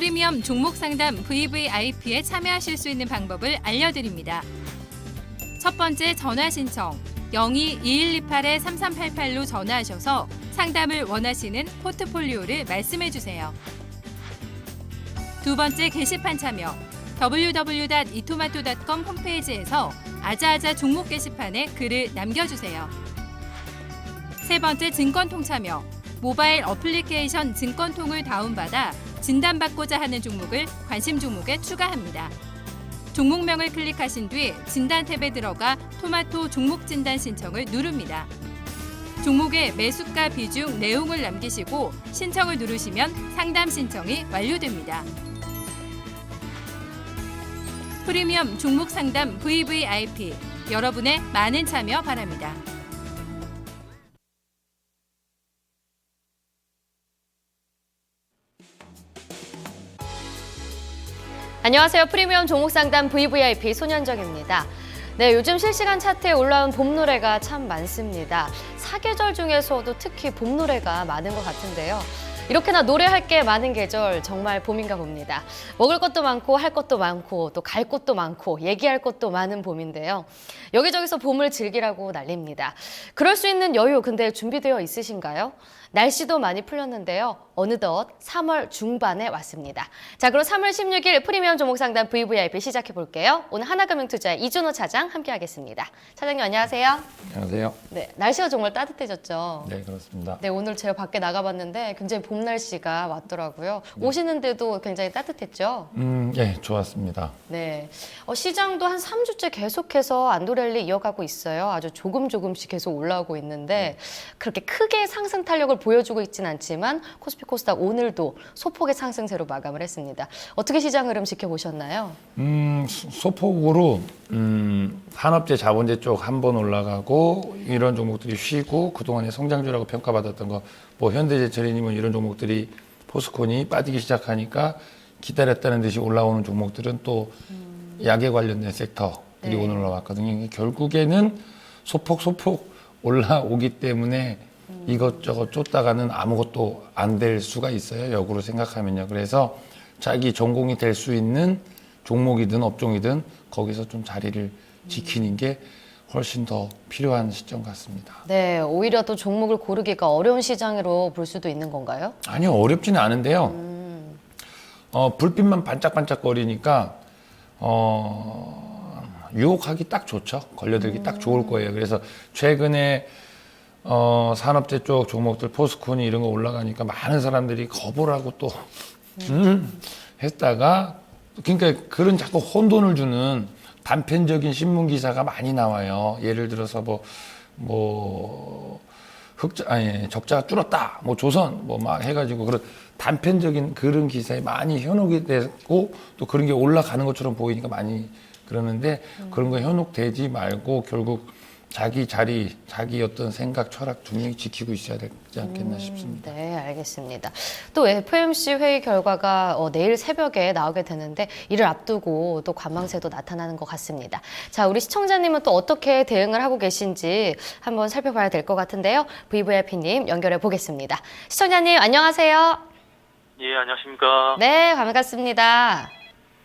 프리미엄 종목 상담 VVIP에 참여하실 수 있는 방법을 알려드립니다. 첫 번째 전화 신청 02-2128-3388로 전화하셔서 상담을 원하시는 포트폴리오를 말씀해 주세요. 두 번째 게시판 참여 www.itomato.com 홈페이지에서 아자아자 종목 게시판에 글을 남겨주세요. 세 번째 증권통 참여 모바일 어플리케이션 증권통을 다운받아 진단받고자 하는 종목을 관심 종목에 추가합니다. 종목명을 클릭하신 뒤 진단 탭에 들어가 토마토 종목 진단 신청을 누릅니다. 종목의 매수가 비중 내용을 남기시고 신청을 누르시면 상담 신청이 완료됩니다. 프리미엄 종목 상담 VVIP 여러분의 많은 참여 바랍니다. 안녕하세요. 프리미엄 종목 상담 VVIP 손현정입니다. 네, 요즘 실시간 차트에 올라온 봄 노래가 참 많습니다. 사계절 중에서도 특히 봄 노래가 많은 것 같은데요. 이렇게나 노래할 게 많은 계절 정말 봄인가 봅니다. 먹을 것도 많고 할 것도 많고 또 갈 곳도 많고 얘기할 것도 많은 봄인데요. 여기저기서 봄을 즐기라고 난립니다. 그럴 수 있는 여유 근데 준비되어 있으신가요? 날씨도 많이 풀렸는데요. 어느덧 3월 중반에 왔습니다. 자, 그럼 3월 16일 프리미엄 종목 상담 VVIP 시작해 볼게요. 오늘 하나금융투자의 이준호 차장 함께하겠습니다. 차장님 안녕하세요. 안녕하세요. 네, 날씨가 정말 따뜻해졌죠. 네, 그렇습니다. 네, 오늘 제가 밖에 나가봤는데 굉장히 봄 날씨가 왔더라고요. 오시는데도 굉장히 따뜻했죠? 예, 좋았습니다. 네, 시장도 한 3주째 계속해서 안도랠리 이어가고 있어요. 아주 조금씩 계속 올라오고 있는데 그렇게 크게 상승 탄력을 보여주고 있진 않지만 코스피 코스닥 오늘도 소폭의 상승세로 마감을 했습니다. 어떻게 시장 흐름 지켜보셨나요? 소폭으로 산업재, 자본재 쪽 한 번 올라가고 이런 종목들이 쉬고 그동안의 성장주라고 평가받았던 거 뭐 현대제철이니 이런 종목들이 포스콘이 빠지기 시작하니까 기다렸다는 듯이 올라오는 종목들은 또 약에 관련된 섹터들이 오늘 올라왔거든요. 이게 결국에는 소폭 올라오기 때문에 이것저것 쫓다가는 아무것도 안 될 수가 있어요. 역으로 생각하면요. 그래서 자기 전공이 될 수 있는 종목이든 업종이든 거기서 좀 자리를 지키는 게 훨씬 더 필요한 시점 같습니다. 네, 오히려 또 종목을 고르기가 어려운 시장으로 볼 수도 있는 건가요? 아니요, 어렵지는 않은데요. 불빛만 반짝반짝거리니까 유혹하기 딱 좋죠. 걸려들기 딱 좋을 거예요. 그래서 최근에 산업재 쪽 종목들 포스콘이 이런 거 올라가니까 많은 사람들이 겁을 하고 또 했다가 그러니까 그런 자꾸 혼돈을 주는 단편적인 신문 기사가 많이 나와요. 예를 들어서 적자가 줄었다, 조선 막 해가지고 그런 단편적인 그런 기사에 많이 현혹이 되고 또 그런 게 올라가는 것처럼 보이니까 많이 그러는데 그런 거 현혹되지 말고 결국 자기 자리, 자기 어떤 생각, 철학 분명히 지키고 있어야 되지 않겠나 싶습니다. 네, 알겠습니다. 또 FOMC 회의 결과가 내일 새벽에 나오게 되는데 이를 앞두고 또 관망세도 나타나는 것 같습니다. 자, 우리 시청자님은 또 어떻게 대응을 하고 계신지 한번 살펴봐야 될 것 같은데요. VVIP님 연결해 보겠습니다. 시청자님 안녕하세요. 예, 안녕하십니까. 네, 반갑습니다.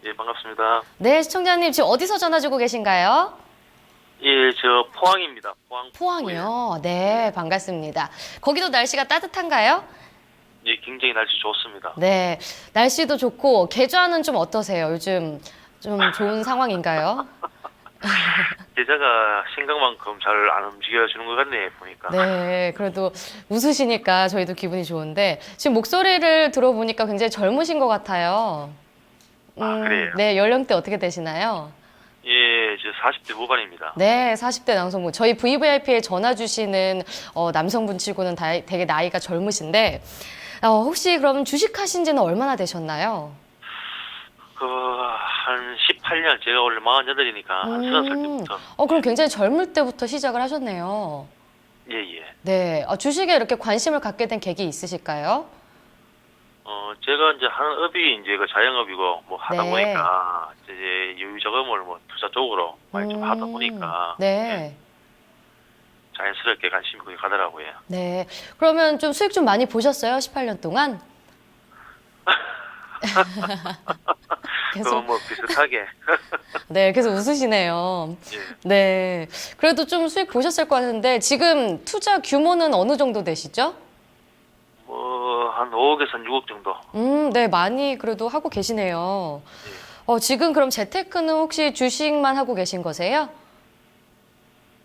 예, 반갑습니다. 네, 시청자님 지금 어디서 전화 주고 계신가요? 예, 저 포항입니다. 포항이요? 네, 반갑습니다. 거기도 날씨가 따뜻한가요? 예, 굉장히 날씨 좋습니다. 네, 날씨도 좋고 계좌는 좀 어떠세요? 요즘 좀 좋은 상황인가요? 계좌가 생각만큼 잘 안 움직여주는 것 같네, 보니까. 네, 그래도 웃으시니까 저희도 기분이 좋은데 지금 목소리를 들어보니까 굉장히 젊으신 것 같아요. 그래요? 네, 연령대 어떻게 되시나요? 예, 저 40대 후반입니다. 네, 40대 남성분. 저희 VVIP에 전화 주시는 남성분 치고는 되게 나이가 젊으신데 혹시 그럼 주식하신 지는 얼마나 되셨나요? 한 18년, 제가 원래 48이니까 한 30살 때부터. 그럼 굉장히 젊을 때부터 시작을 하셨네요. 예, 예. 네, 주식에 이렇게 관심을 갖게 된 계기 있으실까요? 제가 이제 하는 업이 이제 그 자영업이고 하다 네. 보니까 이제 여유 자금을 투자 쪽으로 많이 좀 하다 보니까 네. 예, 자연스럽게 관심이 거기 가더라고요. 네. 그러면 좀 수익 좀 많이 보셨어요? 18년 동안? 계속 뭐 비슷하게. 네, 계속 웃으시네요. 예. 네, 그래도 좀 수익 보셨을 것 같은데 지금 투자 규모는 어느 정도 되시죠? 뭐 한 5억에서 6억 정도. 네, 많이 그래도 하고 계시네요. 예. 지금 그럼 재테크는 혹시 주식만 하고 계신 거세요?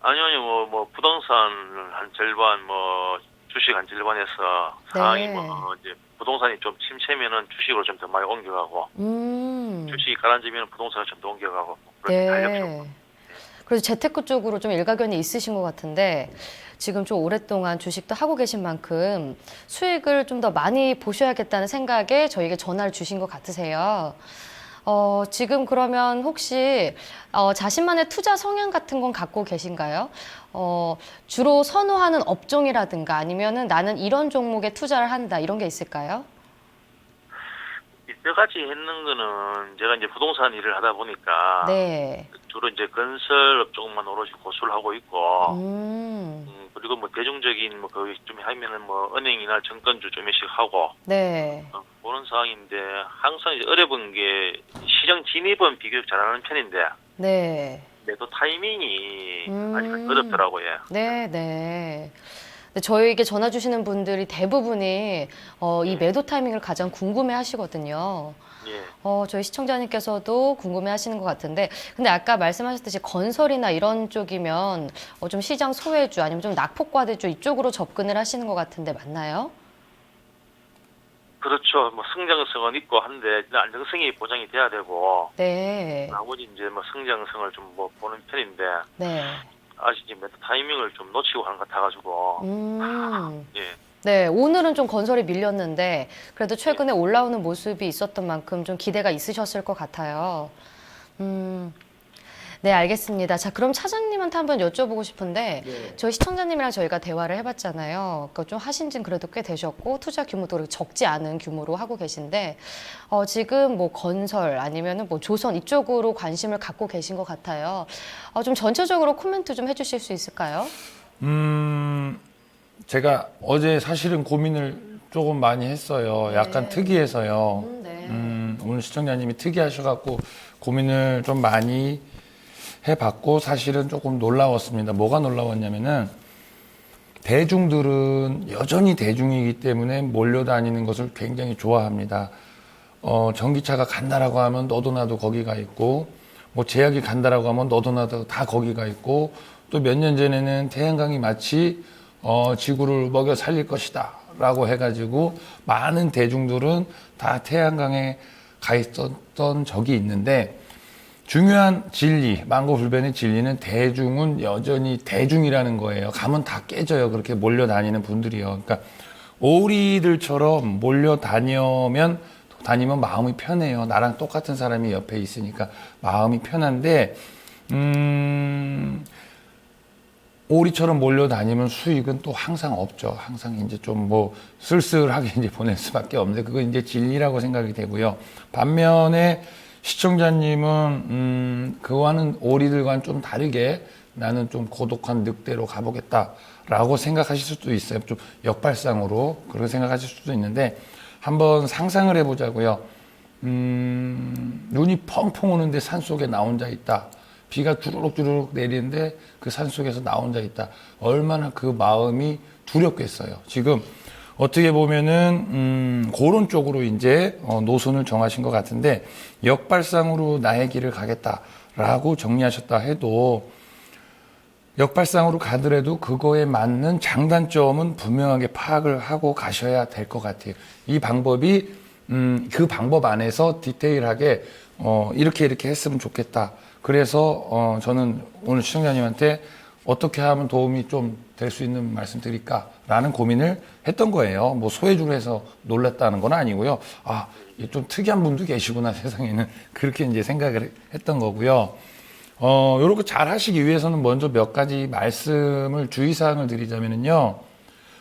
아니요, 뭐 부동산을 한 절반, 뭐 주식 한 절반에서 상황이 네. 뭐 이제 부동산이 좀 침체면은 주식으로 좀 더 많이 옮겨가고, 주식이 가라앉으면 부동산을 좀 더 옮겨가고 그렇게 탄력적으로. 네. 그래서 재테크 쪽으로 좀 일가견이 있으신 것 같은데 지금 좀 오랫동안 주식도 하고 계신 만큼 수익을 좀 더 많이 보셔야겠다는 생각에 저에게 전화를 주신 것 같으세요. 지금 그러면 혹시 자신만의 투자 성향 같은 건 갖고 계신가요? 주로 선호하는 업종이라든가 아니면은 나는 이런 종목에 투자를 한다 이런 게 있을까요? 이때까지 했는 거는 제가 이제 부동산 일을 하다 보니까 네. 주로 이제 건설 업종만 오롯이 고수를 하고 있고, 그리고 뭐 대중적인 뭐 거기 좀 하면은 뭐 은행이나 증권주 좀 몇씩 하고 네. 그런 상황인데, 항상 이제 어려운 게 시장 진입은 비교적 잘하는 편인데 네. 매도 타이밍이 아직 어렵더라고요. 네, 네. 근데 저에게 전화 주시는 분들이 대부분이 이 매도 타이밍을 가장 궁금해 하시거든요. 예. 저희 시청자님께서도 궁금해 하시는 것 같은데, 근데 아까 말씀하셨듯이 건설이나 이런 쪽이면 좀 시장 소외주 아니면 좀 낙폭과대주 이쪽으로 접근을 하시는 것 같은데 맞나요? 그렇죠. 뭐 성장성은 있고 한데 일단 안정성이 보장이 돼야 되고, 네. 나머지 이제 뭐 성장성을 좀 뭐 보는 편인데 네. 아직 이제 매도 타이밍을 좀 놓치고 하는 것 같아가지고. 예. 네, 오늘은 좀 건설이 밀렸는데 그래도 최근에 올라오는 모습이 있었던 만큼 좀 기대가 있으셨을 것 같아요. 네, 알겠습니다. 자, 그럼 차장님한테 한번 여쭤보고 싶은데 저희 시청자님이랑 저희가 대화를 해봤잖아요. 그거 좀 하신 지는 그래도 꽤 되셨고 투자 규모도 그렇게 적지 않은 규모로 하고 계신데 지금 뭐 건설 아니면은 뭐 조선 이쪽으로 관심을 갖고 계신 것 같아요. 좀 전체적으로 코멘트 좀 해주실 수 있을까요? 제가 어제 사실은 고민을 조금 많이 했어요. 약간 특이해서요. 네. 오늘 시청자님이 특이하셔갖고 고민을 좀 많이 해봤고 사실은 조금 놀라웠습니다. 뭐가 놀라웠냐면은 대중들은 여전히 대중이기 때문에 몰려다니는 것을 굉장히 좋아합니다. 전기차가 간다라고 하면 너도 나도 거기가 있고, 뭐 제약이 간다라고 하면 너도 나도 다 거기가 있고, 또 몇 년 전에는 태양광이 마치 지구를 먹여 살릴 것이다 라고 해가지고 많은 대중들은 다 태양광에 가 있었던 적이 있는데, 중요한 진리, 만고불변의 진리는 대중은 여전히 대중이라는 거예요. 가면 다 깨져요. 그렇게 몰려다니는 분들이요. 그러니까 오리들처럼 몰려다니면 마음이 편해요. 나랑 똑같은 사람이 옆에 있으니까 마음이 편한데, 오리처럼 몰려다니면 수익은 또 항상 없죠. 항상 이제 좀 뭐 쓸쓸하게 이제 보낼 수밖에 없는데, 그건 이제 진리라고 생각이 되고요. 반면에 시청자님은 그와는 오리들과는 좀 다르게 나는 좀 고독한 늑대로 가보겠다라고 생각하실 수도 있어요. 좀 역발상으로 그렇게 생각하실 수도 있는데, 한번 상상을 해보자고요. 눈이 펑펑 오는데 산속에 나 혼자 있다. 비가 주르륵주르륵 내리는데 그 산속에서 나 혼자 있다. 얼마나 그 마음이 두렵겠어요. 지금 어떻게 보면은 그런 쪽으로 이제 노선을 정하신 것 같은데, 역발상으로 나의 길을 가겠다라고 정리하셨다 해도 역발상으로 가더라도 그거에 맞는 장단점은 분명하게 파악을 하고 가셔야 될 것 같아요. 이 방법이 그 방법 안에서 디테일하게 이렇게 했으면 좋겠다. 그래서 저는 오늘 시청자님한테 어떻게 하면 도움이 좀 될 수 있는 말씀 드릴까라는 고민을 했던 거예요. 뭐 소외주로 해서 놀랐다는 건 아니고요. 아, 좀 특이한 분도 계시구나 세상에는, 그렇게 이제 생각을 했던 거고요. 요렇게 잘 하시기 위해서는 먼저 몇 가지 말씀을 주의사항을 드리자면요.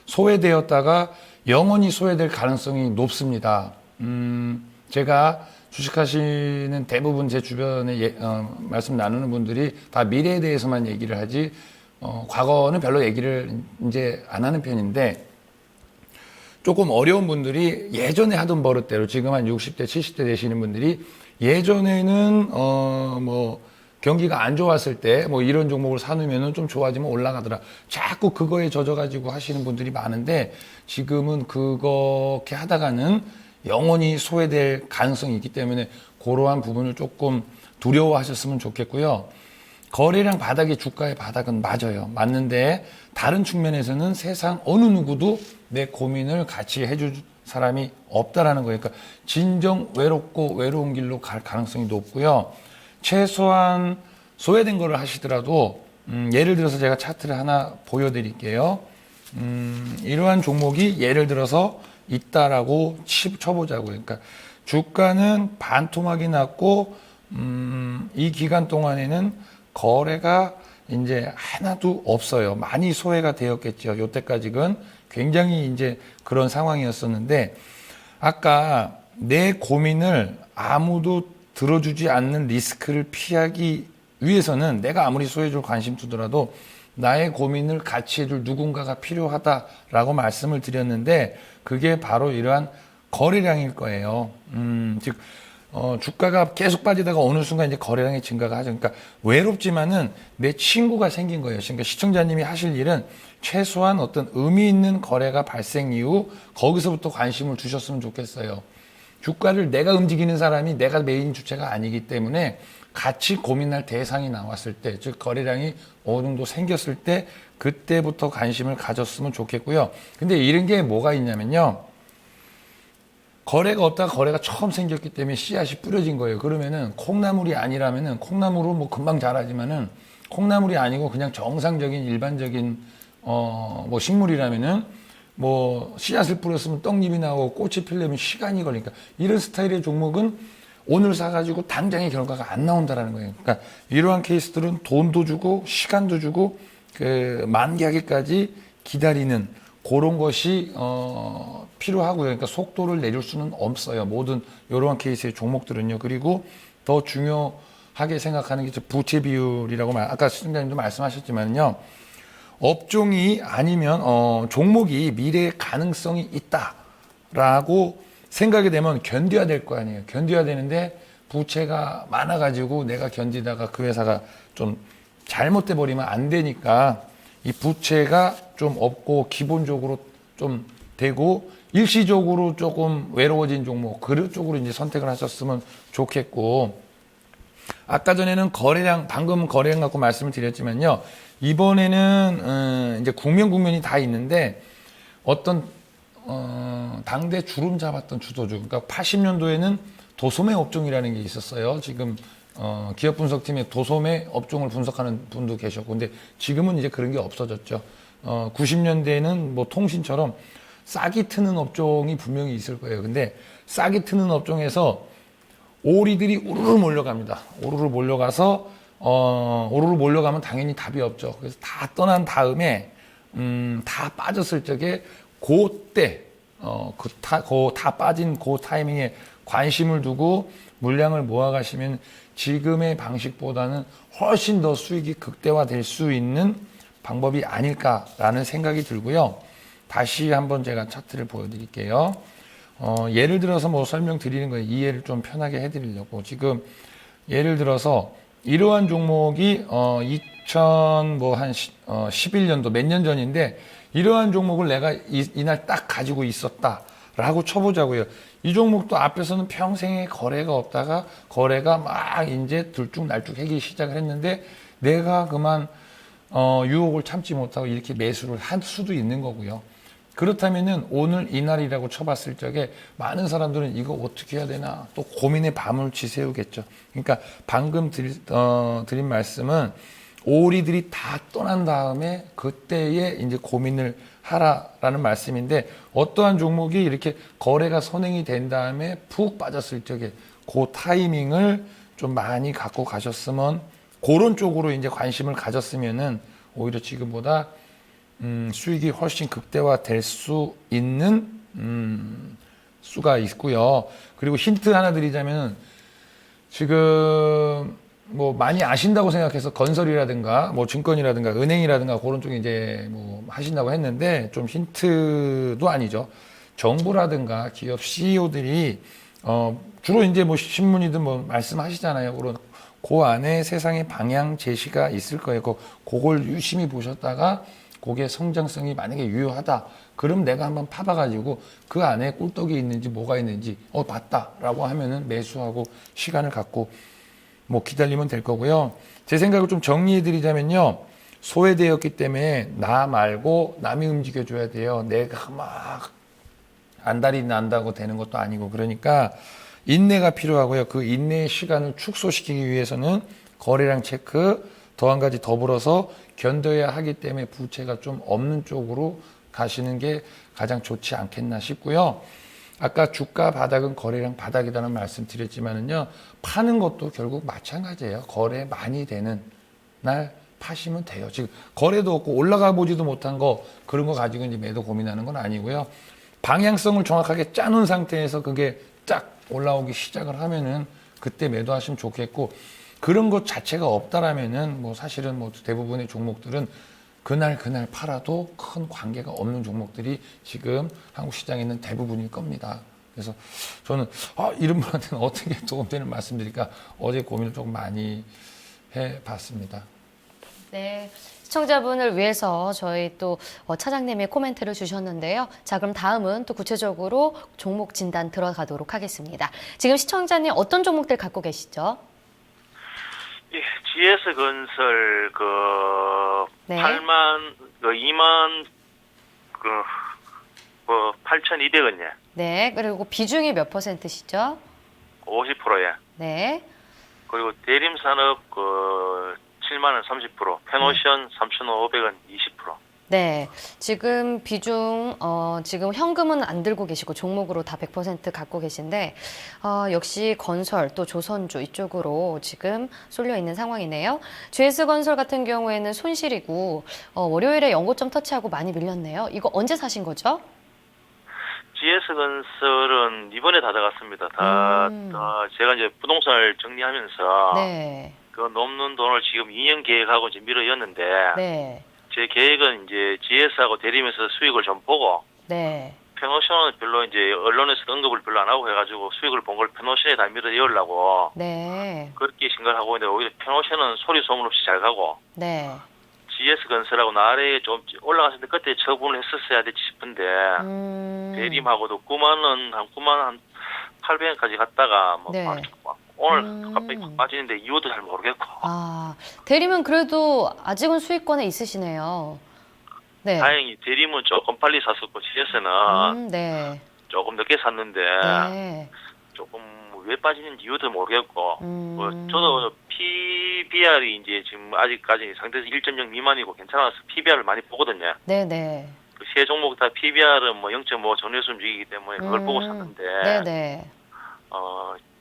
소외되었다가 영원히 소외될 가능성이 높습니다. 제가 주식하시는 대부분 제 주변에 말씀 나누는 분들이 다 미래에 대해서만 얘기를 하지, 과거는 별로 얘기를 이제 안 하는 편인데, 조금 어려운 분들이 예전에 하던 버릇대로 지금 한 60대, 70대 되시는 분들이 예전에는 뭐 경기가 안 좋았을 때 뭐 이런 종목을 사놓으면은 좀 좋아지면 올라가더라. 자꾸 그거에 젖어가지고 하시는 분들이 많은데 지금은 그렇게 하다가는 영원히 소외될 가능성이 있기 때문에 그러한 부분을 조금 두려워하셨으면 좋겠고요. 거래량 바닥이 주가의 바닥은 맞아요. 맞는데 다른 측면에서는 세상 어느 누구도 내 고민을 같이 해줄 사람이 없다라는 거예요. 그러니까 진정 외롭고 외로운 길로 갈 가능성이 높고요. 최소한 소외된 거를 하시더라도 예를 들어서 제가 차트를 하나 보여드릴게요. 이러한 종목이 예를 들어서 있다라고 쳐보자고요. 그러니까 주가는 반토막이 났고 이 기간 동안에는 거래가 이제 하나도 없어요. 많이 소외가 되었겠죠. 요때까지는 굉장히 이제 그런 상황이었었는데 아까 내 고민을 아무도 들어주지 않는 리스크를 피하기 위해서는 내가 아무리 소외줄 관심 두더라도 나의 고민을 같이 해줄 누군가가 필요하다라고 말씀을 드렸는데 그게 바로 이러한 거래량일 거예요. 즉 주가가 계속 빠지다가 어느 순간 이제 거래량이 증가가 하죠. 그러니까 외롭지만은 내 친구가 생긴 거예요. 그러니까 시청자님이 하실 일은 최소한 어떤 의미 있는 거래가 발생 이후 거기서부터 관심을 주셨으면 좋겠어요. 주가를 내가 움직이는 사람이 내가 메인 주체가 아니기 때문에 같이 고민할 대상이 나왔을 때, 즉 거래량이 어느 정도 생겼을 때 그때부터 관심을 가졌으면 좋겠고요. 근데 이런 게 뭐가 있냐면요. 거래가 없다가 거래가 처음 생겼기 때문에 씨앗이 뿌려진 거예요. 그러면은 콩나물이 아니라면은 콩나물은 뭐 금방 자라지만은 콩나물이 아니고 그냥 정상적인 일반적인 뭐 식물이라면은 뭐 씨앗을 뿌렸으면 떡잎이 나오고 꽃이 피려면 시간이 걸리니까 이런 스타일의 종목은 오늘 사가지고 당장의 결과가 안 나온다라는 거예요. 그러니까 이러한 케이스들은 돈도 주고 시간도 주고 그 만기하기까지 기다리는 그런 것이 필요하고요. 그러니까 속도를 내줄 수는 없어요. 모든 이러한 케이스의 종목들은요. 그리고 더 중요하게 생각하는 게 부채 비율이라고 아까 시청자님도 말씀하셨지만요. 업종이 아니면 종목이 미래의 가능성이 있다라고 생각이 되면 견뎌야 될 거 아니에요. 견뎌야 되는데 부채가 많아가지고 내가 견디다가 그 회사가 좀 잘못돼 버리면 안 되니까 이 부채가 좀 없고 기본적으로 좀 되고 일시적으로 조금 외로워진 종목 그 쪽으로 이제 선택을 하셨으면 좋겠고 아까 전에는 거래량 방금 거래량 갖고 말씀을 드렸지만요. 이번에는 이제 국면이 다 있는데 어떤 당대 주름 잡았던 주도주 그러니까 80년도에는 도소매 업종이라는 게 있었어요. 지금 기업 분석팀에 도소매 업종을 분석하는 분도 계셨고 근데 지금은 이제 그런 게 없어졌죠. 90년대에는 뭐 통신처럼 싹이 트는 업종이 분명히 있을 거예요. 근데 싹이 트는 업종에서 오리들이 우르르 몰려갑니다. 우르르 몰려가서 오르르 몰려가면 당연히 답이 없죠. 그래서 다 떠난 다음에 다 빠졌을 적에 그때 다 빠진 그 타이밍에 관심을 두고 물량을 모아가시면 지금의 방식보다는 훨씬 더 수익이 극대화될 수 있는 방법이 아닐까라는 생각이 들고요. 다시 한번 제가 차트를 보여드릴게요. 예를 들어서 뭐 설명드리는 거예요. 이해를 좀 편하게 해드리려고. 지금 예를 들어서 이러한 종목이 2011년도 몇 년 전인데 이러한 종목을 내가 이날 딱 가지고 있었다라고 쳐보자고요. 이 종목도 앞에서는 평생에 거래가 없다가 거래가 막 이제 들쭉날쭉하기 시작을 했는데 내가 그만 유혹을 참지 못하고 이렇게 매수를 할 수도 있는 거고요. 그렇다면은 오늘 이날이라고 쳐봤을 적에 많은 사람들은 이거 어떻게 해야 되나 또 고민의 밤을 지새우겠죠. 그러니까 방금 드린 말씀은 오리들이 다 떠난 다음에 그때에 이제 고민을 하라라는 말씀인데 어떠한 종목이 이렇게 거래가 선행이 된 다음에 푹 빠졌을 적에 그 타이밍을 좀 많이 갖고 가셨으면 그런 쪽으로 이제 관심을 가졌으면은 오히려 지금보다 수익이 훨씬 극대화될 수 있는 수가 있고요. 그리고 힌트 하나 드리자면 지금 뭐 많이 아신다고 생각해서 건설이라든가 뭐 증권이라든가 은행이라든가 그런 쪽에 이제 뭐 하신다고 했는데 좀 힌트도 아니죠. 정부라든가 기업 CEO들이 주로 이제 뭐 신문이든 뭐 말씀하시잖아요. 그런 그 안에 세상의 방향 제시가 있을 거예요. 그걸 유심히 보셨다가 그게 성장성이 만약에 유효하다. 그럼 내가 한번 파봐가지고 그 안에 꿀떡이 있는지 뭐가 있는지 봤다라고 하면은 매수하고 시간을 갖고 뭐 기다리면 될 거고요. 제 생각을 좀 정리해드리자면요. 소외되었기 때문에 나 말고 남이 움직여줘야 돼요. 내가 막 안달이 난다고 되는 것도 아니고 그러니까 인내가 필요하고요. 그 인내의 시간을 축소시키기 위해서는 거래량 체크 더 한 가지 더불어서 견뎌야 하기 때문에 부채가 좀 없는 쪽으로 가시는 게 가장 좋지 않겠나 싶고요. 아까 주가 바닥은 거래량 바닥이라는 말씀 드렸지만은요. 파는 것도 결국 마찬가지예요. 거래 많이 되는 날 파시면 돼요. 지금 거래도 없고 올라가 보지도 못한 거 그런 거 가지고 이제 매도 고민하는 건 아니고요. 방향성을 정확하게 짜놓은 상태에서 그게 쫙 올라오기 시작을 하면은 그때 매도하시면 좋겠고 그런 것 자체가 없다라면은 뭐 사실은 뭐 대부분의 종목들은 그날 팔아도 큰 관계가 없는 종목들이 지금 한국 시장에 있는 대부분일 겁니다. 그래서 저는 이런 분한테는 어떻게 도움되는 말씀드릴까 어제 고민을 조금 많이 해봤습니다. 네. 시청자분을 위해서 저희 또 차장님의 코멘트를 주셨는데요. 자, 그럼 다음은 또 구체적으로 종목 진단 들어가도록 하겠습니다. 지금 시청자님 어떤 종목들 갖고 계시죠? 예, GS건설 네. 2만 8,200원이야. 네. 그리고 비중이 몇 %시죠? 50%야. 네. 그리고 대림산업 7만원 30%, 페노션 3,500원 20%. 네. 지금 비중, 지금 현금은 안 들고 계시고 종목으로 다 100% 갖고 계신데, 역시 건설 또 조선주 이쪽으로 지금 쏠려 있는 상황이네요. GS건설 같은 경우에는 손실이고, 월요일에 연고점 터치하고 많이 밀렸네요. 이거 언제 사신 거죠? GS건설은 이번에 다 들어갔습니다. 다 제가 이제 부동산을 정리하면서 네. 그 넘는 돈을 지금 2년 계획하고 이제 미뤄였는데 네. 제 계획은 이제 GS하고 대리면서 수익을 좀 보고 네. 페노션은 별로 이제 언론에서 언급을 별로 안 하고 해가지고 수익을 본 걸 페노션에 다 밀어넣으려고 네. 그렇게 생각을 하고 있는데 오히려 페노션은 소리 소문 없이 잘 가고 네. GS건설하고 나래에 좀 올라갔을 때 그때 처분을 했었어야 되지 싶은데 대림하고도 9만원 한 9만 800원까지 갔다가 뭐 네. 오늘 갑자기 확 빠지는데 이유도 잘 모르겠고 대리면 그래도 아직은 수익권에 있으시네요. 네. 다행히 대림은 조금 빨리 샀었고 GS는 네. 조금 늦게 샀는데 네. 조금 왜 빠지는지 이유도 모르겠고 뭐 저도 PBR이 이제 지금 아직까지 상대에서 1.0 미만이고 괜찮아서 PBR을 많이 보거든요. 네네. 그 세 종목 다 PBR은 뭐 0.5 전후에서 움직이기 때문에 그걸 보고 샀는데 네네.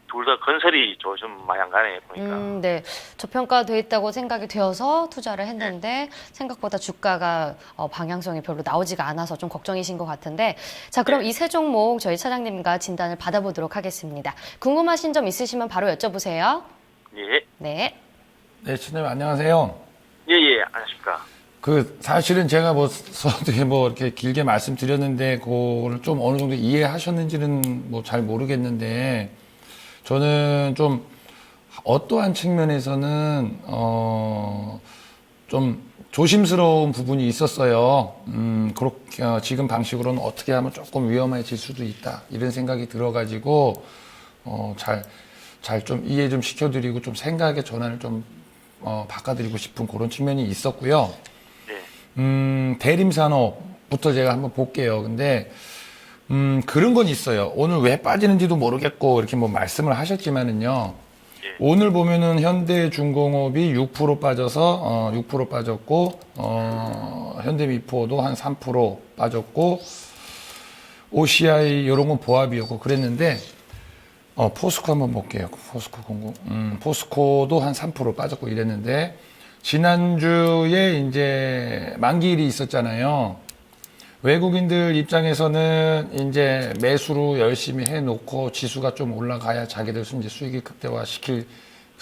둘 다 건설이 좀 많이 안 가네 보니까. 네. 저평가돼 있다고 생각이 되어서 투자를 했는데 생각보다 주가가 방향성이 별로 나오지가 않아서 좀 걱정이신 것 같은데 자 그럼 이 세 종목 저희 차장님과 진단을 받아보도록 하겠습니다. 궁금하신 점 있으시면 바로 여쭤보세요. 예. 네. 네, 시청자님 안녕하세요. 예, 안녕하십니까. 사실은 제가 뭐 이렇게 길게 말씀드렸는데 그거를 좀 어느 정도 이해하셨는지는 뭐 잘 모르겠는데 저는 좀 어떠한 측면에서는 좀 조심스러운 부분이 있었어요. 그렇게 지금 방식으로는 어떻게 하면 조금 위험해질 수도 있다 이런 생각이 들어가지고 잘 좀 이해 좀 시켜드리고 좀 생각의 전환을 좀 바꿔드리고 싶은 그런 측면이 있었고요. 대림산업부터 제가 한번 볼게요. 근데 그런 건 있어요. 오늘 왜 빠지는지도 모르겠고 이렇게 뭐 말씀을 하셨지만은요. 오늘 보면은 현대중공업이 6% 빠져서 6% 빠졌고 현대미포도 한 3% 빠졌고 OCI 이런 건 보합이었고 그랬는데 포스코 한번 볼게요. 포스코 공공 포스코도 한 3% 빠졌고 이랬는데 지난주에 이제 만기일이 있었잖아요. 외국인들 입장에서는 이제 매수로 열심히 해놓고 지수가 좀 올라가야 자기들 이제 수익이 극대화시킬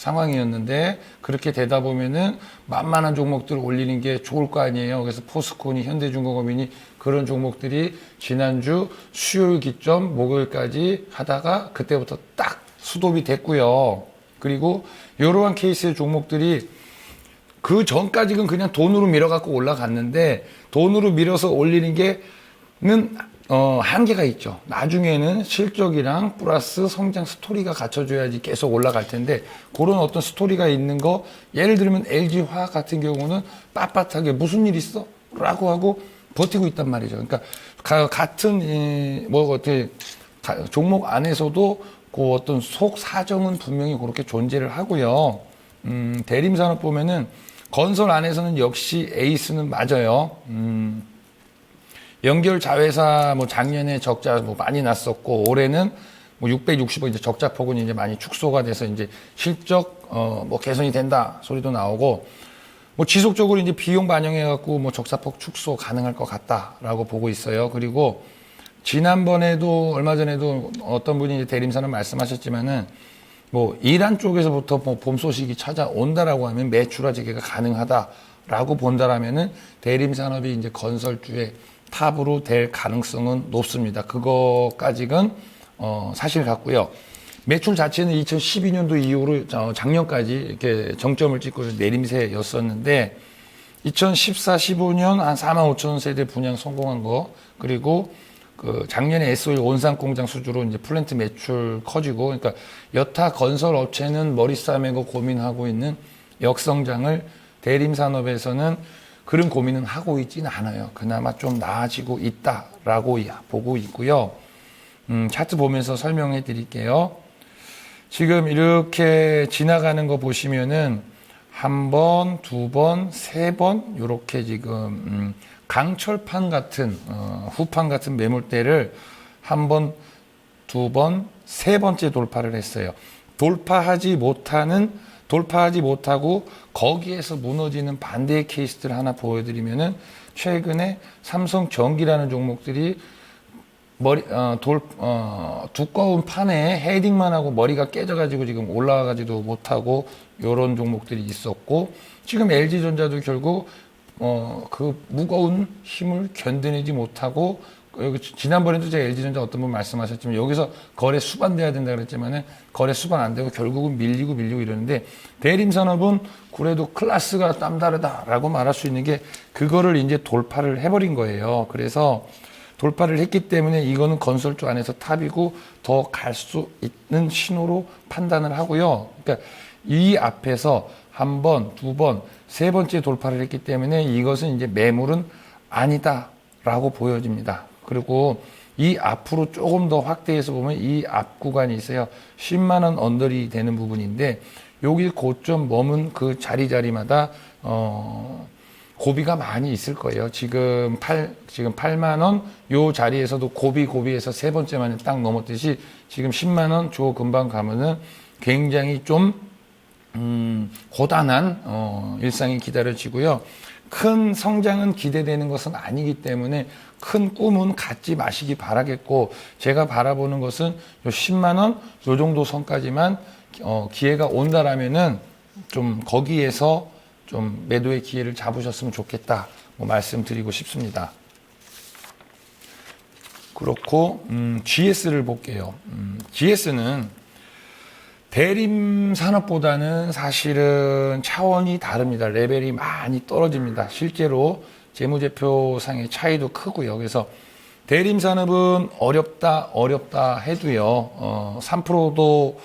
상황이었는데 그렇게 되다 보면은 만만한 종목들을 올리는 게 좋을 거 아니에요. 그래서 포스코니, 현대중공업이니 그런 종목들이 지난주 수요일 기점 목요일까지 하다가 그때부터 딱 수도비 됐고요. 그리고 이러한 케이스의 종목들이 그 전까지는 그냥 돈으로 밀어갖고 올라갔는데 돈으로 밀어서 올리는 게는 한계가 있죠. 나중에는 실적이랑 플러스 성장 스토리가 갖춰줘야지 계속 올라갈 텐데 그런 어떤 스토리가 있는 거 예를 들면 LG화학 같은 경우는 빳빳하게 무슨 일 있어? 라고 하고 버티고 있단 말이죠. 그러니까 같은 어떻게 종목 안에서도 그 어떤 속 사정은 분명히 그렇게 존재를 하고요. 대림산업 보면은 건설 안에서는 역시 에이스는 맞아요. 연결 자회사 뭐 작년에 적자 뭐 많이 났었고 올해는 뭐 660억 이제 적자 폭은 이제 많이 축소가 돼서 이제 실적 뭐 개선이 된다 소리도 나오고 뭐 지속적으로 이제 비용 반영해 갖고 뭐 적자폭 축소 가능할 것 같다라고 보고 있어요. 그리고 지난번에도 얼마 전에도 어떤 분이 이제 대림산업 말씀하셨지만은 뭐 이란 쪽에서부터 뭐 봄 소식이 찾아온다라고 하면 매출화 재개가 가능하다라고 본다라면은 대림산업이 이제 건설주의 탑으로 될 가능성은 높습니다. 그거까지는 사실 같고요. 매출 자체는 2012년도 이후로 작년까지 이렇게 정점을 찍고 내림세였었는데 2014, 15년 한 4만 5천 세대 분양 성공한 거 그리고 그 작년에 SOE 온산 공장 수주로 이제 플랜트 매출 커지고 그러니까 여타 건설 업체는 머리 싸매고 고민하고 있는 역성장을 대림산업에서는 그런 고민은 하고 있지는 않아요. 그나마 좀 나아지고 있다라고 보고 있고요. 차트 보면서 설명해 드릴게요. 지금 이렇게 지나가는 거 보시면은 한 번, 두 번, 세 번 이렇게 지금 강철판 같은 후판 같은 매물대를 한 번, 두 번, 세 번째 돌파를 했어요. 돌파하지 못하고 거기에서 무너지는 반대의 케이스들 하나 보여드리면은 최근에 삼성전기라는 종목들이 두꺼운 판에 헤딩만 하고 머리가 깨져가지고 지금 올라가지도 못하고 이런 종목들이 있었고 지금 LG전자도 결국 그 무거운 힘을 견뎌내지 못하고 여기 지난번에도 제가 LG전자 어떤 분 말씀하셨지만 여기서 거래 수반돼야 된다 그랬지만은 거래 수반 안 되고 결국은 밀리고 이러는데 대림산업은 그래도 클래스가 남다르다라고 말할 수 있는 게 그거를 이제 돌파를 해버린 거예요. 그래서 돌파를 했기 때문에 이거는 건설주 안에서 탑이고 더 갈 수 있는 신호로 판단을 하고요. 그러니까 이 앞에서 한 번, 두 번, 세 번째 돌파를 했기 때문에 이것은 이제 매물은 아니다라고 보여집니다. 그리고 이 앞으로 조금 더 확대해서 보면 이 앞 구간이 있어요. 10만 원 언더리 되는 부분인데 여기 고점 머문 그 자리마다 고비가 많이 있을 거예요. 지금 8만 원 요 자리에서도 고비에서 세 번째 만에 딱 넘었듯이 지금 10만 원 조 금방 가면은 굉장히 좀 고단한 일상이 기다려지고요. 큰 성장은 기대되는 것은 아니기 때문에 큰 꿈은 갖지 마시기 바라겠고 제가 바라보는 것은 요 10만 원 요 정도 선까지만 기회가 온다라면은 좀 거기에서 좀 매도의 기회를 잡으셨으면 좋겠다 뭐 말씀드리고 싶습니다. 그렇고 GS를 볼게요. GS는 대림산업보다는 사실은 차원이 다릅니다. 레벨이 많이 떨어집니다. 실제로 재무제표상의 차이도 크고요. 그래서 대림산업은 어렵다 해도요. 3%도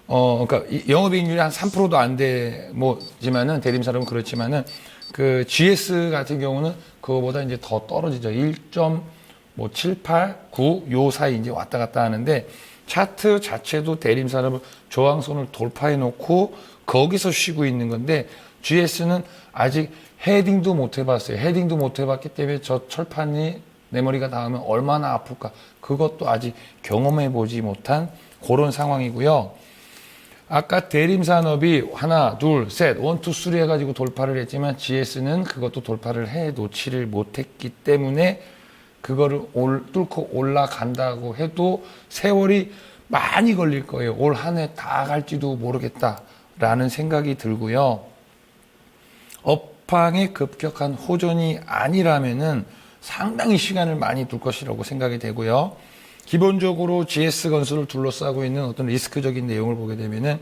그러니까 영업이익률이 한 3%도 안 되지만은 대림산업은 그렇지만은 그 GS 같은 경우는 그거보다 이제 더 떨어지죠. 1.78, 9 요 사이 이제 왔다 갔다 하는데 차트 자체도 대림산업을 저항선을 돌파해 놓고 거기서 쉬고 있는 건데 GS는 아직 헤딩도 못 해봤어요. 헤딩도 못 해봤기 때문에 저 철판이 내 머리가 닿으면 얼마나 아플까 그것도 아직 경험해 보지 못한 그런 상황이고요. 아까 대림산업이 하나, 둘, 셋, 원, 투, 쓰리 해가지고 돌파를 했지만 GS는 그것도 돌파를 해 놓지를 못했기 때문에 그거를 뚫고 올라간다고 해도 세월이 많이 걸릴 거예요. 올 한 해 다 갈지도 모르겠다. 라는 생각이 들고요. 업황의 급격한 호전이 아니라면은 상당히 시간을 많이 둘 것이라고 생각이 되고요. 기본적으로 GS건설을 둘러싸고 있는 어떤 리스크적인 내용을 보게 되면은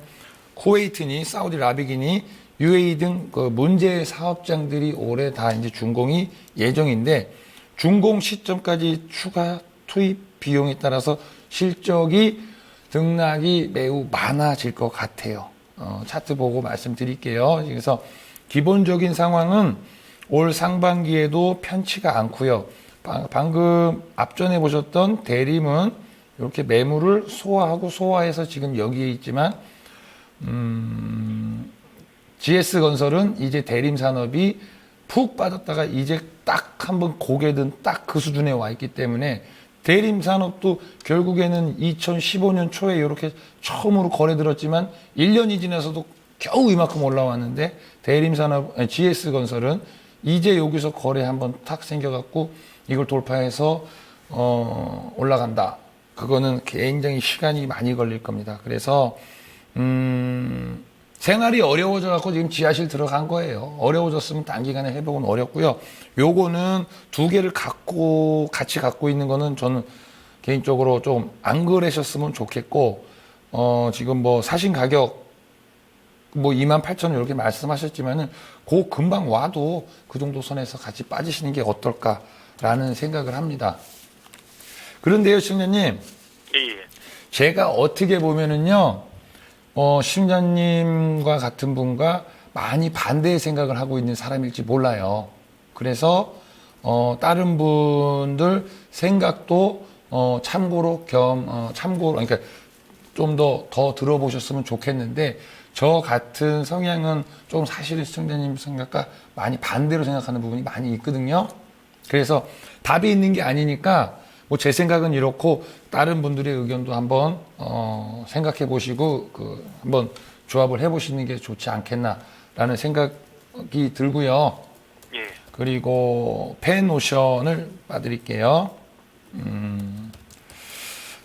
쿠웨이트니 사우디라비기니 UAE 등 그 문제 사업장들이 올해 다 이제 준공이 예정인데 준공 시점까지 추가 투입 비용에 따라서 실적이 등락이 매우 많아질 것 같아요. 차트 보고 말씀드릴게요. 그래서 기본적인 상황은 올 상반기에도 편치가 않고요. 방금 앞전에 보셨던 대림은 이렇게 매물을 소화해서 지금 여기에 있지만 GS건설은 이제 대림 산업이 푹 빠졌다가 이제 딱 한번 고개 든 딱 그 수준에 와 있기 때문에 대림 산업도 결국에는 2015년 초에 이렇게 처음으로 거래 들었지만 1년이 지나서도 겨우 이만큼 올라왔는데 대림 산업 GS건설은 이제 여기서 거래 한번 탁 생겨갖고 이걸 돌파해서 올라간다. 그거는 굉장히 시간이 많이 걸릴 겁니다. 그래서 생활이 어려워져 갖고 지금 지하실 들어간 거예요. 어려워졌으면 단기간에 회복은 어렵고요. 요거는 두 개를 같이 갖고 있는 거는 저는 개인적으로 좀 안 그러셨으면 좋겠고, 지금 뭐 사신 가격 뭐 28,000원 이렇게 말씀하셨지만은 그 금방 와도 그 정도 선에서 같이 빠지시는 게 어떨까라는 생각을 합니다. 그런데요, 시청자님. 예. 제가 어떻게 보면은요, 시청자님과 같은 분과 많이 반대의 생각을 하고 있는 사람일지 몰라요. 그래서, 다른 분들 생각도, 참고로 그러니까 좀 더 들어보셨으면 좋겠는데, 저 같은 성향은 좀 사실은 시청자님 생각과 많이 반대로 생각하는 부분이 많이 있거든요. 그래서 답이 있는 게 아니니까 뭐 제 생각은 이렇고 다른 분들의 의견도 한번 생각해 보시고 한번 조합을 해 보시는 게 좋지 않겠나라는 생각이 들고요. 예. 그리고 펜오션을 봐드릴게요.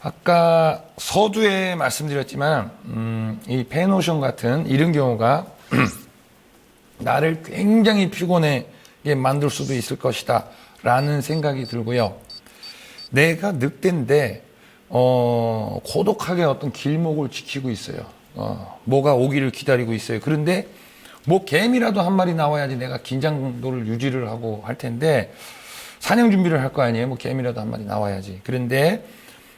아까 서두에 말씀드렸지만 이 펜오션 같은 이런 경우가 나를 굉장히 피곤하게 만들 수도 있을 것이다 라는 생각이 들고요. 내가 늑대인데 고독하게 어떤 길목을 지키고 있어요. 뭐가 오기를 기다리고 있어요. 그런데 뭐 개미라도 한 마리 나와야지 내가 긴장도를 유지를 하고 할 텐데 사냥 준비를 할 거 아니에요. 뭐 개미라도 한 마리 나와야지. 그런데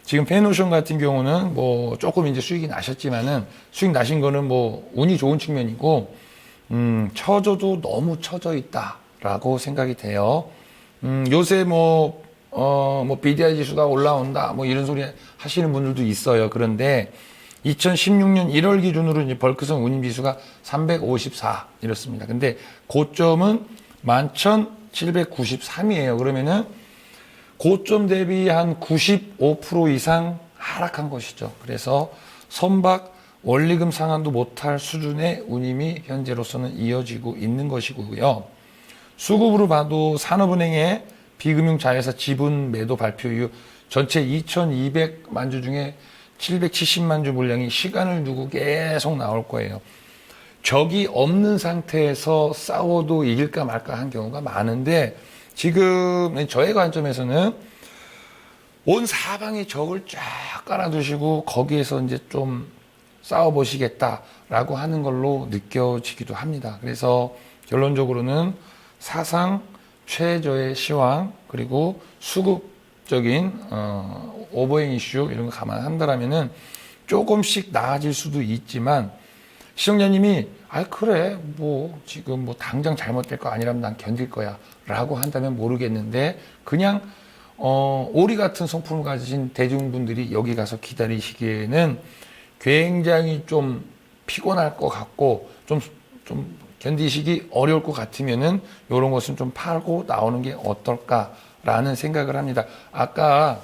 지금 펜오션 같은 경우는 뭐 조금 이제 수익이 나셨지만은 수익 나신 거는 뭐 운이 좋은 측면이고 처져도 너무 처져 있다라고 생각이 돼요. 요새 뭐 BDI 지수가 올라온다 뭐 이런 소리 하시는 분들도 있어요. 그런데 2016년 1월 기준으로 이제 벌크성 운임 지수가 354 이렇습니다. 근데 고점은 11,793이에요. 그러면은 고점 대비 한 95% 이상 하락한 것이죠. 그래서 선박 원리금 상환도 못할 수준의 운임이 현재로서는 이어지고 있는 것이고요. 수급으로 봐도 산업은행의 비금융 자회사 지분 매도 발표 이후 전체 2,200만 주 중에 770만 주 물량이 시간을 두고 계속 나올 거예요. 적이 없는 상태에서 싸워도 이길까 말까 한 경우가 많은데 지금 저의 관점에서는 온 사방에 적을 쫙 깔아두시고 거기에서 이제 좀 싸워보시겠다라고 하는 걸로 느껴지기도 합니다. 그래서 결론적으로는 사상 최저의 시황 그리고 수급적인 오버행 이슈 이런 거 감안한다라면은 조금씩 나아질 수도 있지만 시청자님이 그래 뭐 지금 뭐 당장 잘못될 거 아니라면 난 견딜 거야 라고 한다면 모르겠는데 그냥 오리 같은 성품을 가지신 대중분들이 여기 가서 기다리시기에는 굉장히 좀 피곤할 것 같고 좀 견디시기 어려울 것 같으면은 이런 것은 좀 팔고 나오는 게 어떨까라는 생각을 합니다. 아까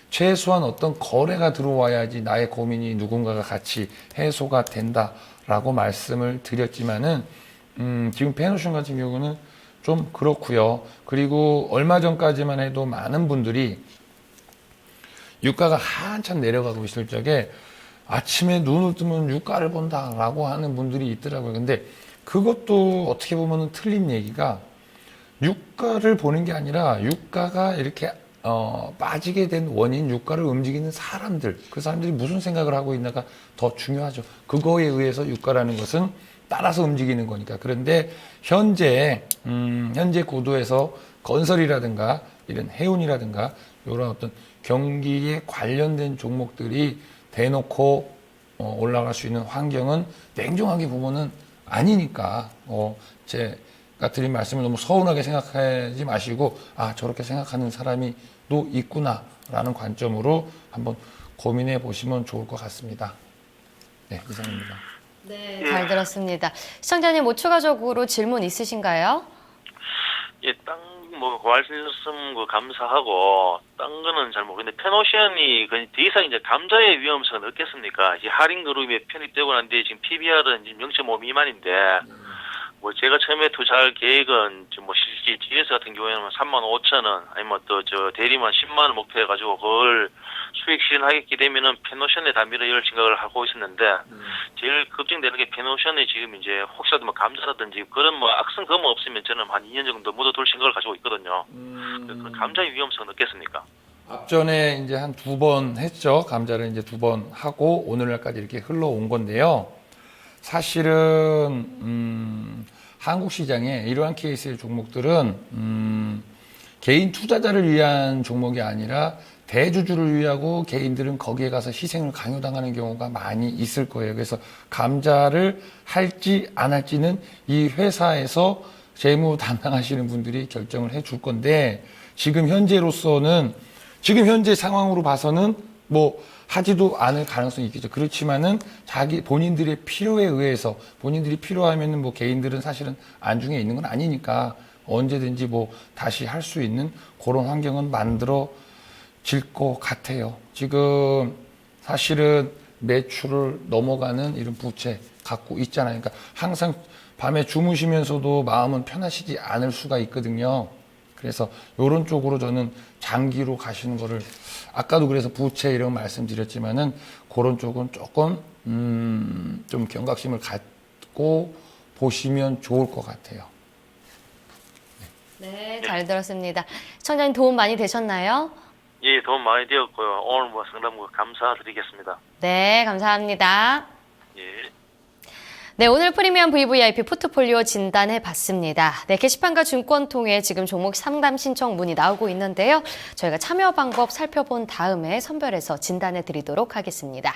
최소한 어떤 거래가 들어와야지 나의 고민이 누군가가 같이 해소가 된다라고 말씀을 드렸지만은 지금 펜오션 같은 경우는 좀 그렇고요. 그리고 얼마 전까지만 해도 많은 분들이 유가가 한참 내려가고 있을 적에 아침에 눈을 뜨면 유가를 본다라고 하는 분들이 있더라고요. 근데 그것도 어떻게 보면 틀린 얘기가 유가를 보는 게 아니라 유가가 이렇게 빠지게 된 원인, 유가를 움직이는 사람들, 그 사람들이 무슨 생각을 하고 있나가 더 중요하죠. 그거에 의해서 유가라는 것은 따라서 움직이는 거니까. 그런데 현재 구도에서 건설이라든가 이런 해운이라든가 이런 어떤 경기에 관련된 종목들이 대놓고 올라갈 수 있는 환경은 냉정하게 보면은 아니니까 제가 드린 말씀을 너무 서운하게 생각하지 마시고 저렇게 생각하는 사람이 또 있구나라는 관점으로 한번 고민해 보시면 좋을 것 같습니다. 네, 이상입니다. 네, 잘 들었습니다. 시청자님, 뭐 추가적으로 질문 있으신가요? 예, 말씀 감사하고, 딴 거는 잘 모르겠는데, 페노션이 더 이상 이제 감자의 위험성은 없겠습니까? 이 할인그룹에 편입되고 난 뒤에 지금 PBR은 0.5 미만인데, 제가 처음에 투자할 계획은, 실제 GS 같은 경우에는 35,000원, 아니면 대리만 10만원 목표해가지고, 그걸 수익 실현하게 되면은 페노션에 다 밀어열 생각을 하고 있었는데, 제일 걱정되는 게 페노션에 지금 이제 혹시라도 감자라든지 그런 악성 검은 없으면 저는 한 2년 정도 묻어둘 생각을 가지고 있거든요. 그 감자의 위험성은 어떻겠습니까? 앞전에 이제 한 2번 했죠. 감자를 이제 2번 하고 오늘날까지 이렇게 흘러온 건데요. 사실은 한국 시장에 이러한 케이스의 종목들은 개인 투자자를 위한 종목이 아니라 대주주를 위하고 개인들은 거기에 가서 희생을 강요당하는 경우가 많이 있을 거예요. 그래서 감자를 할지 안 할지는 이 회사에서 재무 담당하시는 분들이 결정을 해줄 건데 지금 현재 상황으로 봐서는 하지도 않을 가능성이 있겠죠. 그렇지만은 본인들의 필요에 의해서 본인들이 필요하면은 개인들은 사실은 안중에 있는 건 아니니까 언제든지 다시 할 수 있는 그런 환경은 만들어질 것 같아요. 지금 사실은 매출을 넘어가는 이런 부채 갖고 있잖아요. 그러니까 항상 밤에 주무시면서도 마음은 편하시지 않을 수가 있거든요. 그래서 이런 쪽으로 저는 장기로 가시는 거를 아까도 그래서 부채 이런 말씀드렸지만은 그런 쪽은 조금 좀 경각심을 갖고 보시면 좋을 것 같아요. 네, 잘 들었습니다. 시청자님 도움 많이 되셨나요? 예, 도움 많이 되었고요. 오늘 상담 감사드리겠습니다. 네, 감사합니다. 예. 네, 오늘 프리미엄 VVIP 포트폴리오 진단해 봤습니다. 네, 게시판과 증권 통해 지금 종목 상담 신청 문의 나오고 있는데요. 저희가 참여 방법 살펴본 다음에 선별해서 진단해 드리도록 하겠습니다.